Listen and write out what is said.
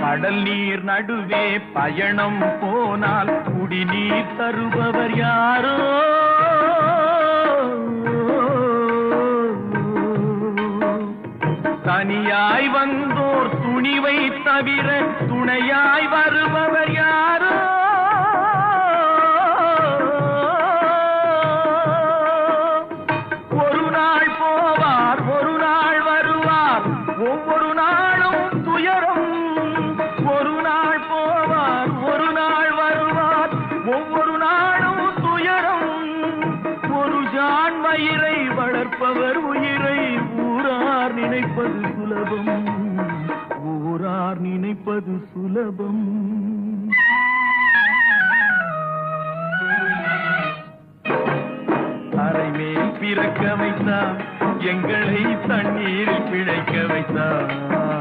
கடல் நீர் நடுவே பயணம் போனால் குடிநீர் தருபவர் யாரோ? தனியாய் வந்தோர் துணிவை தவிர துணையாய் வருபவர் யாரோ? ஒரு நாள் போவார், ஒரு நாள் வருவார், ஒவ்வொரு நாளும் துயரம். ஒரு நாள் போவார், ஒரு நாள் வருவார், ஒவ்வொரு நாளும் துயரம். ஒரு ஜான் வயிறை வளர்ப்பவர் உயிரை ஊரார் நினைப்பது சுலபம், ஊரார் நினைப்பது சுலபம். அரைமேல் பிறக்க வைத்தார், எங்களை தண்ணீரில் பிழைக்க வைத்தார்.